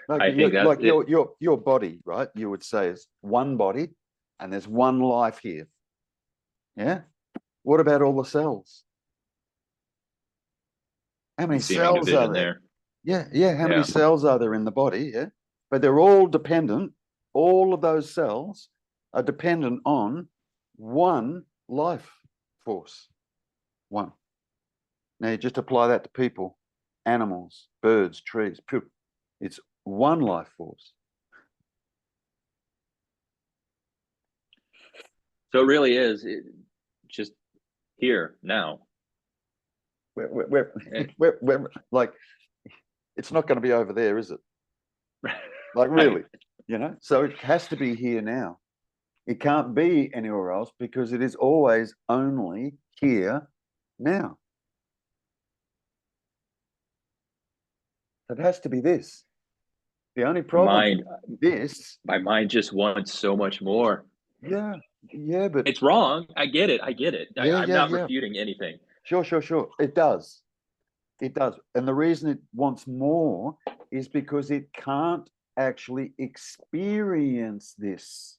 Like I think that's like your body, right? You would say is one body, and there's one life here. Yeah. What about all the cells? How many seeming cells are division there? there. Yeah, yeah. How many Yeah. cells are there in the body? Yeah. But they're all dependent. All of those cells are dependent on one life force. One. Now you just apply that to people, animals, birds, trees. It's one life force. So it really is just here now. We're like, it's not going to be over there, is it? Like, Right. really, So it has to be here now. It can't be anywhere else because it is always only here now. It has to be this. The only problem Mind, is this. my mind just wants so much more. Yeah, yeah, but It's wrong. I get it. I get it. yeah, I'm yeah, not yeah. refuting anything. Sure, sure, sure. It does. It does. And the reason it wants more is because it can't actually experience this.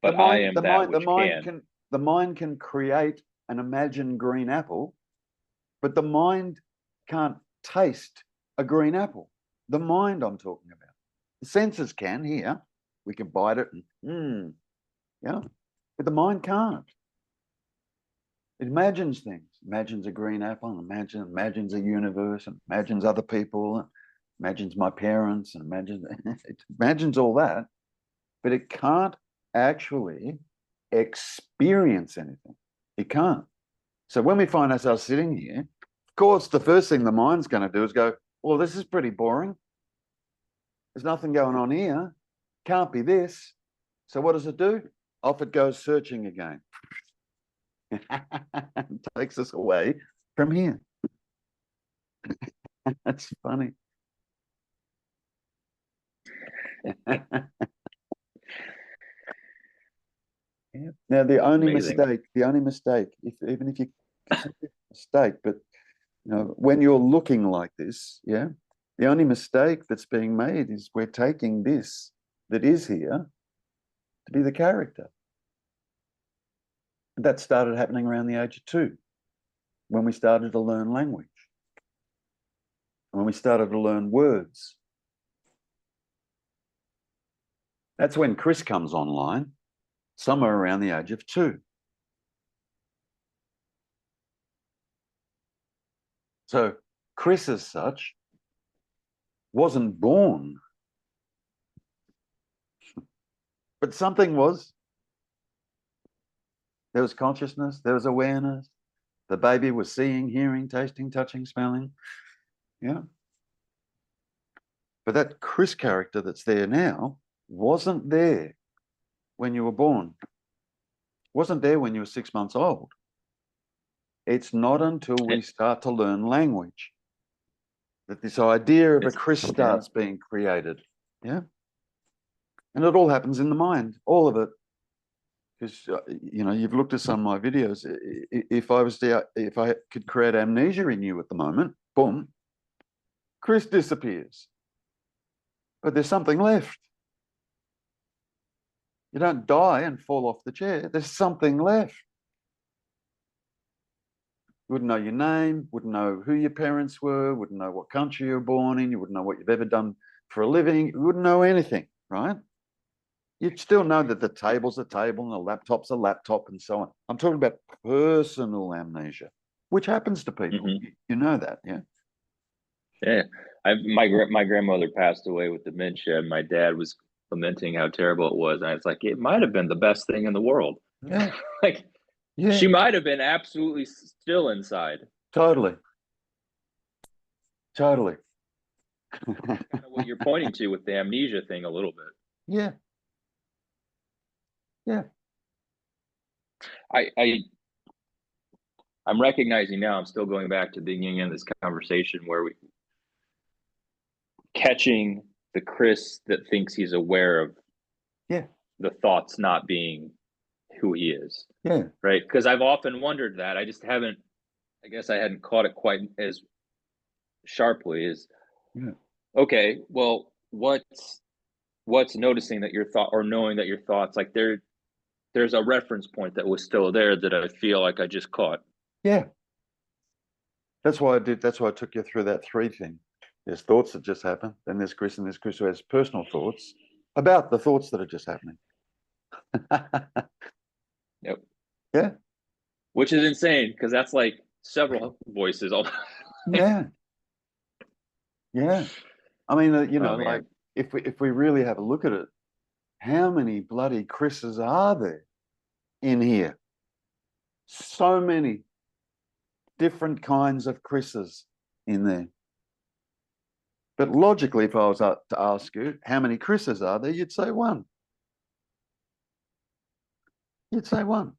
But I am that which can. The mind can create an imagined green apple, but the mind can't taste a green apple. The mind I'm talking about. The senses can here. We can bite it and yeah. But the mind can't. It imagines things, imagines a green apple, and imagines a universe, and imagines other people, and imagines my parents, and it imagines all that, but it can't actually experience anything. It can't. So when we find ourselves sitting here, of course, the first thing the mind's going to do is go, well, this is pretty boring. There's nothing going on here. Can't be this. So what does it do? Off it goes searching again. Takes us away from here. That's funny. Yeah. Now the only Amazing. mistake, even if you consider it a mistake, but when you're looking like this, yeah, the only mistake that's being made is we're taking this that is here to be the character. That started happening around the age of 2, when we started to learn language, when we started to learn words. That's when Chris comes online, somewhere around the age of 2. So Chris, as such, wasn't born, but something was. There was consciousness, there was awareness. The baby was seeing, hearing, tasting, touching, smelling. Yeah. But that Chris character that's there now wasn't there when you were born. Wasn't there when you were 6 months old. It's not until we start to learn language that this idea of a Chris starts being created. Yeah. And it all happens in the mind, all of it. Because you've looked at some of my videos. If I could create amnesia in you at the moment, boom, Chris disappears. But there's something left. You don't die and fall off the chair. There's something left. You wouldn't know your name, wouldn't know who your parents were, wouldn't know what country you were born in, you wouldn't know what you've ever done for a living, you wouldn't know anything, right? You'd still know that the table's a table and the laptop's a laptop and so on. I'm talking about personal amnesia, which happens to people. Mm-hmm. You know that, yeah? Yeah. My grandmother passed away with dementia, and my dad was lamenting how terrible it was. And I was like, it might have been the best thing in the world. Yeah. Like, yeah. She might have been absolutely still inside. Totally. Kind of what you're pointing to with the amnesia thing a little bit. Yeah. Yeah. I'm recognizing now, I'm still going back to the beginning of this conversation where we catching the Chris that thinks he's aware of the thoughts not being who he is. Yeah. Right. Because I've often wondered that. I just haven't I guess I hadn't caught it quite as sharply as, Yeah. okay, well, what's noticing that your thought, or knowing that your thoughts, like there's a reference point that was still there that I feel like I just caught. Yeah. That's why I took you through that 3 thing. There's thoughts that just happen, then there's Chris, and there's Chris who has personal thoughts about the thoughts that are just happening. Yep. Yeah. Which is insane, because that's like several voices all. Yeah. Yeah. I mean, Oh, like man. if we really have a look at it, how many bloody Chris's are there in here? So many different kinds of Chris's in there. But logically, if I was to ask you how many Chris's are there, you'd say 1. You'd say 1.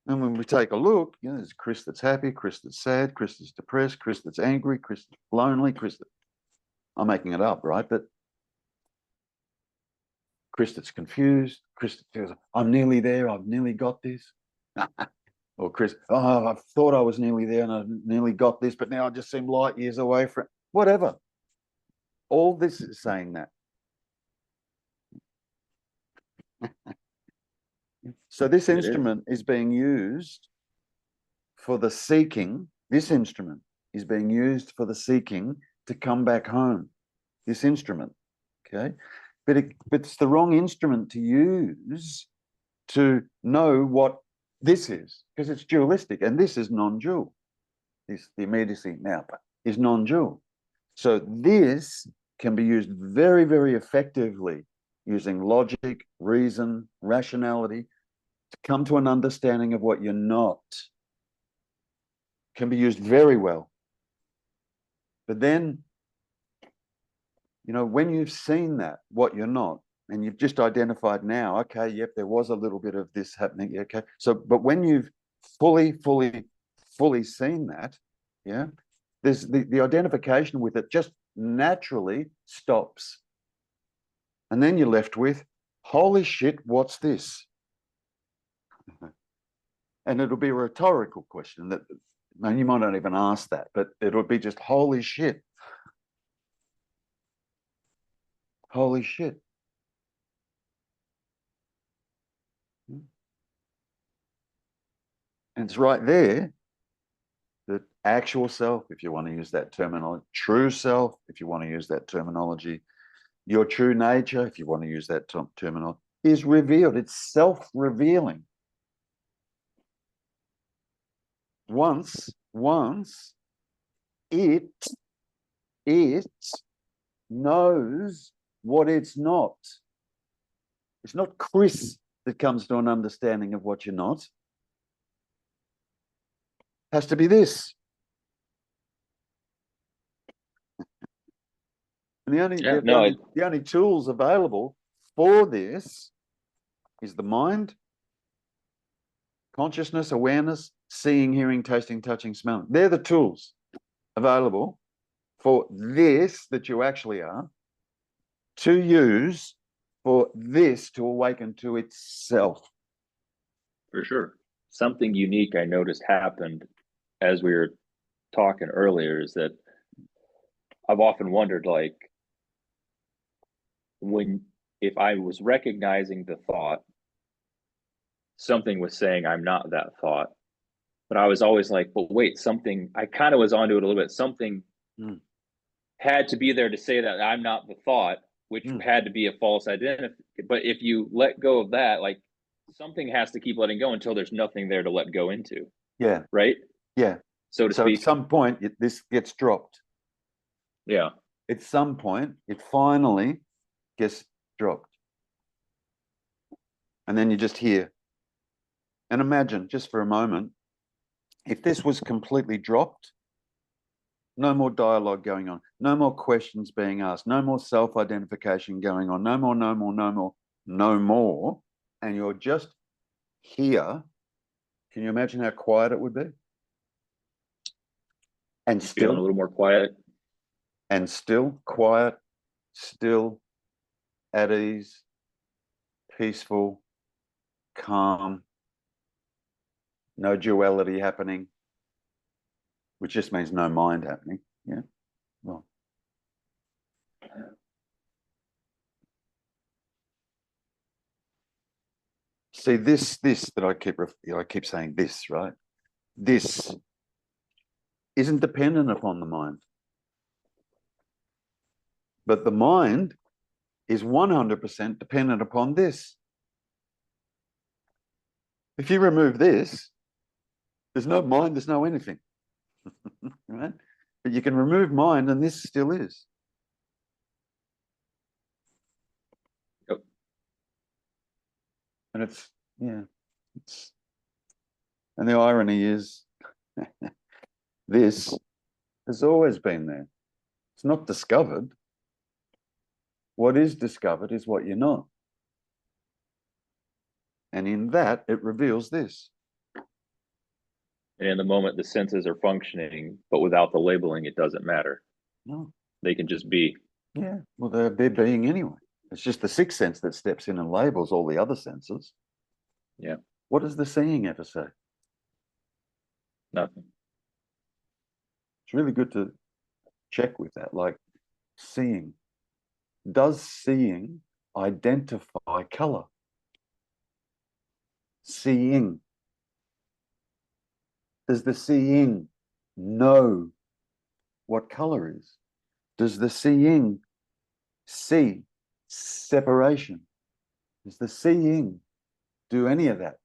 And when we take a look, there's Chris that's happy, Chris that's sad, Chris that's depressed, Chris that's angry, Chris that's lonely, Chris that, I'm making it up, right? But Chris that's confused, Chris that feels, I'm nearly there, I've nearly got this. Or Chris, oh, I thought I was nearly there and I nearly got this, but now I just seem light years away from it. Whatever. All this is saying that. So this instrument is being used for the seeking. This instrument is being used for the seeking to come back home. This instrument, okay? But it's the wrong instrument to use to know what this is, because it's dualistic, and this is non-dual. The immediacy now is non-dual. So this can be used very, very effectively using logic, reason, rationality to come to an understanding of what you're not. Can be used very well. But then, when you've seen that, what you're not, and you've just identified now, okay, yep, there was a little bit of this happening. Okay. So, but when you've fully seen that, yeah, there's the identification with it just naturally stops. And then you're left with, holy shit, what's this? And it'll be a rhetorical question that, and you might not even ask that, but it'll be just, holy shit. Holy shit. And it's right there, the actual self, if you want to use that terminology, true self, if you want to use that terminology, your true nature, if you want to use that terminology, is revealed. It's self-revealing. Once it knows what it's not. It's not Chris that comes to an understanding of what you're not. It has to be this. And the only tools available for this is the mind, consciousness, awareness, seeing, hearing, tasting, touching, smelling. They're the tools available for this that you actually are to use for this to awaken to itself. For sure. Something unique I noticed happened as we were talking earlier is that I've often wondered, like, if I was recognizing the thought, something was saying I'm not that thought. But I was always like, but wait, something, I kind of was onto it a little bit. Something had to be there to say that I'm not the thought, which had to be a false identity. But if you let go of that, like, something has to keep letting go until there's nothing there to let go into. Yeah. Right? Yeah. So to speak. At some point, this gets dropped. Yeah. At some point, it finally gets dropped. And then you just hear. And imagine, just for a moment, if this was completely dropped, no more dialogue going on, no more questions being asked, no more self-identification going on, no more, and you're just here, can you imagine how quiet it would be? And still feeling a little more quiet. And still quiet, still at ease, peaceful, calm, no duality happening, which just means no mind happening. Yeah. Well, see this that I keep saying this, right? This isn't dependent upon the mind, but the mind is 100% dependent upon this. If you remove this, there's no mind, there's no anything, right? But you can remove mind and this still is. Yep. And it's, yeah, and the irony is this has always been there. It's not discovered. What is discovered is what you're not. And in that, it reveals this. And in the moment the senses are functioning, but without the labeling, it doesn't matter. No. They can just be. Yeah, well, they're being anyway. It's just the sixth sense that steps in and labels all the other senses. Yeah. What does the seeing ever say? Nothing. It's really good to check with that, like seeing. Does seeing identify color? Seeing. Does the seeing know what color is? Does the seeing see separation? Does the seeing do any of that?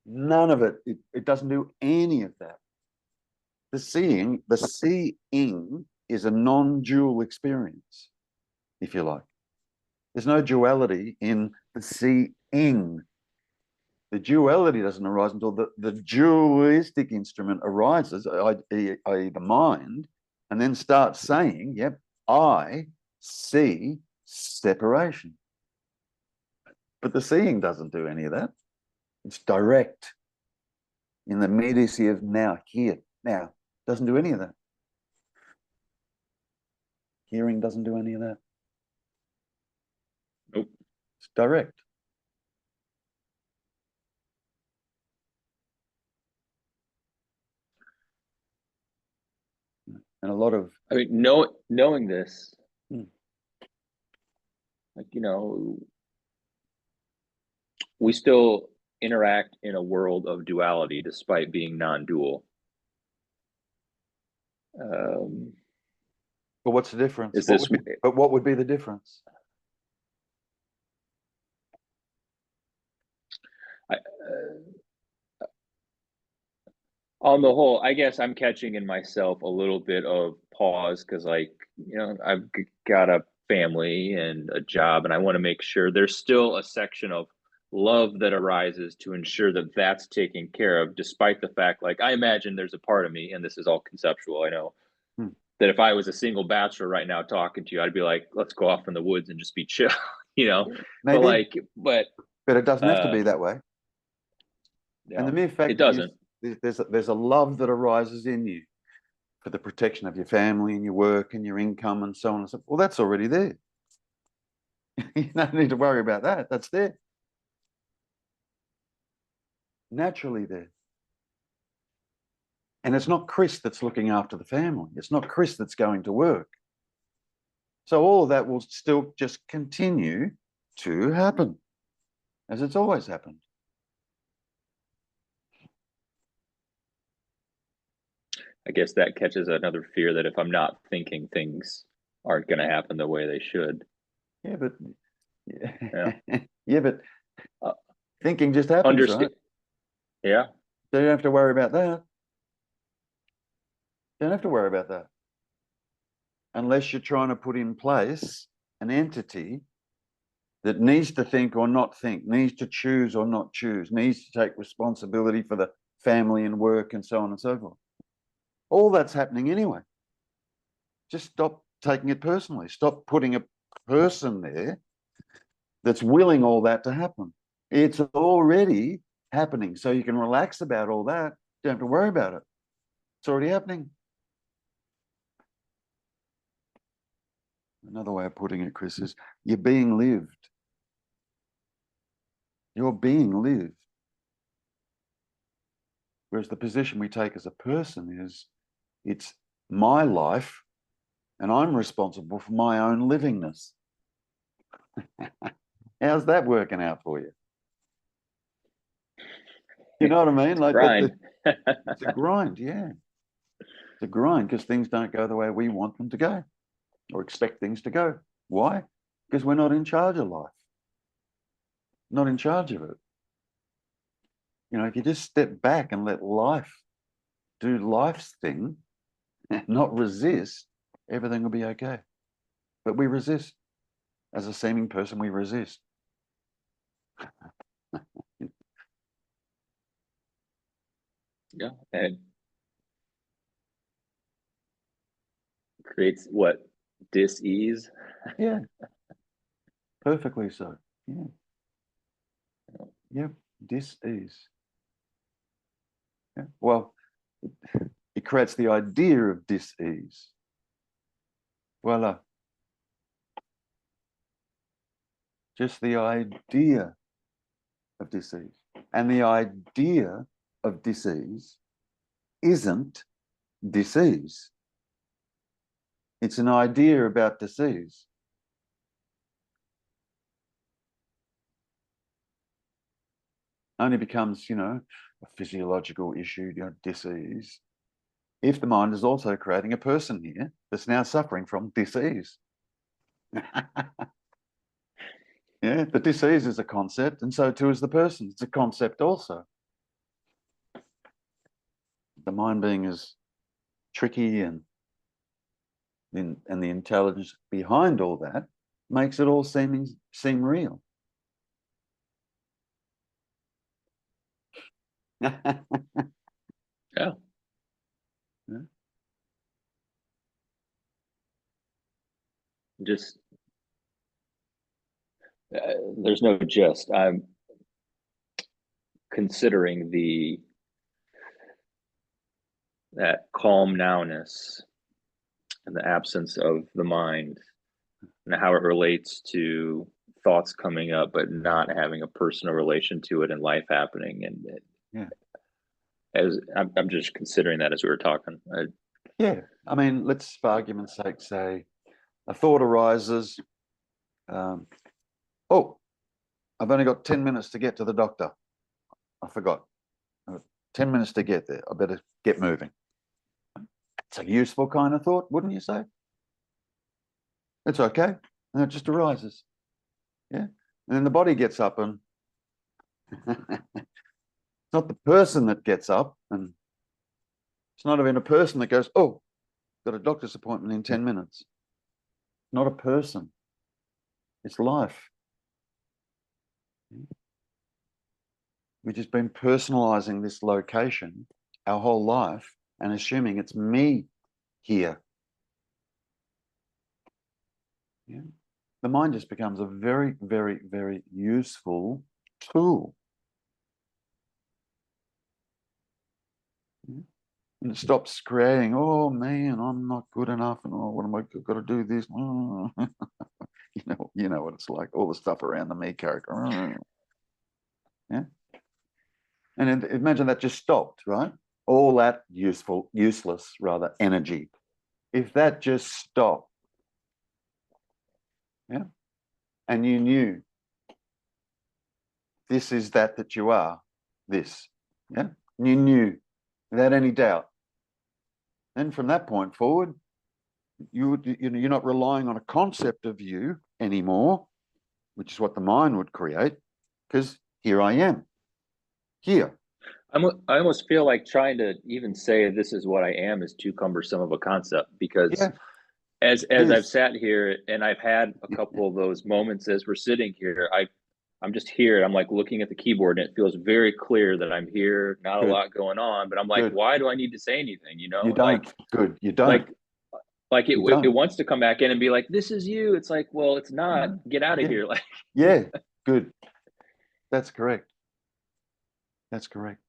None of it. It doesn't do any of that. The seeing is a non-dual experience, if you like. There's no duality in the seeing. The duality doesn't arise until the dualistic instrument arises, i.e. the mind, and then starts saying, yep, I see separation. But the seeing doesn't do any of that. It's direct in the immediacy of now, here, now. Doesn't do any of that. Hearing doesn't do any of that. Nope. It's direct. And a lot of... I mean, knowing this, like, you know, we still interact in a world of duality despite being non-dual. But what's the difference? Is this? But what would be the difference? On the whole, I guess I'm catching in myself a little bit of pause because, like, you know, I've got a family and a job, and I want to make sure there's still a section of love that arises to ensure that that's taken care of, despite the fact, like, I imagine there's a part of me, and this is all conceptual, I know, that if I was a single bachelor right now talking to you, I'd be like, let's go off in the woods and just be chill, you know? Maybe. But it doesn't have to be that way. Yeah, and the mere fact it doesn't. There's a love that arises in you for the protection of your family and your work and your income and so on and so forth. Well, that's already there. You don't need to worry about that. That's there. Naturally there. And it's not Chris that's looking after the family. It's not Chris that's going to work. So all of that will still just continue to happen, as it's always happened. I guess that catches another fear that if I'm not thinking, things aren't going to happen the way they should. Yeah, but yeah, but thinking just happens, right? Yeah. So you don't have to worry about that. You don't have to worry about that. Unless you're trying to put in place an entity that needs to think or not think, needs to choose or not choose, needs to take responsibility for the family and work and so on and so forth. All that's happening anyway. Just stop taking it personally. Stop putting a person there that's willing all that to happen. It's already happening. So you can relax about all that. You don't have to worry about it. It's already happening. Another way of putting it, Chris, is you're being lived. You're being lived. Whereas the position we take as a person is, it's my life and I'm responsible for my own livingness. How's that working out for you? You know what I mean? Like Grind. it's a grind, yeah. It's a grind because things don't go the way we want them to go or expect things to go. Why? Because we're not in charge of life. Not in charge of it. You know, if you just step back and let life do life's thing and not resist, everything will be okay. But we resist. As a seeming person, we resist. Yeah, and creates what? Dis-ease. Yeah, perfectly so. Yeah. Yep, dis-ease. Yeah. Well, it creates the idea of dis-ease. Voila. Just the idea of dis-ease. And the idea of dis-ease isn't dis-ease. It's an idea about dis-ease. Only becomes, you know, a physiological issue, you know, dis-ease, if the mind is also creating a person here that's now suffering from dis-ease. Yeah, the dis-ease is a concept, and so too is the person. It's a concept also. The mind being is tricky, and the intelligence behind all that makes it all seem real. Yeah. Yeah. Just there's no just. I'm considering that calm nowness and the absence of the mind and how it relates to thoughts coming up, but not having a personal relation to it and life happening. And Yeah. as I'm just considering that as we were talking. Yeah. I mean, let's, for argument's sake, say a thought arises. Oh, I've only got 10 minutes to get to the doctor. I forgot. 10 minutes to get there. I better get moving. It's a useful kind of thought, wouldn't you say? It's okay. And it just arises. Yeah. And then the body gets up, and it's not the person that gets up, and it's not even a person that goes, oh, got a doctor's appointment in 10 minutes. Not a person. It's life. We've just been personalizing this location our whole life and assuming it's me here. Yeah. The mind just becomes a very, very, very useful tool. Yeah. And it stops creating, oh man, I'm not good enough, and oh, what am I got to do this? Oh. you know what it's like, all the stuff around the me character. Oh. Yeah. And imagine that just stopped, right? All that useless rather energy. If that just stopped, yeah, and you knew this is that you are, this, yeah, and you knew without any doubt. Then from that point forward, you're not relying on a concept of you anymore, which is what the mind would create, because here I am, here. I almost feel like trying to even say this is what I am is too cumbersome of a concept, because Yeah, as I've sat here and I've had a couple of those moments as we're sitting here, I'm just here. I'm like looking at the keyboard, and it feels very clear that I'm here. Not good, a lot going on, but I'm like, good. why do I need to say anything? You You know, don't. Good. You don't. like it You don't. wants to come back in and be like, this is you. It's like, well, it's not. Get out of Yeah. here. Like, Yeah. Good. That's correct. That's correct.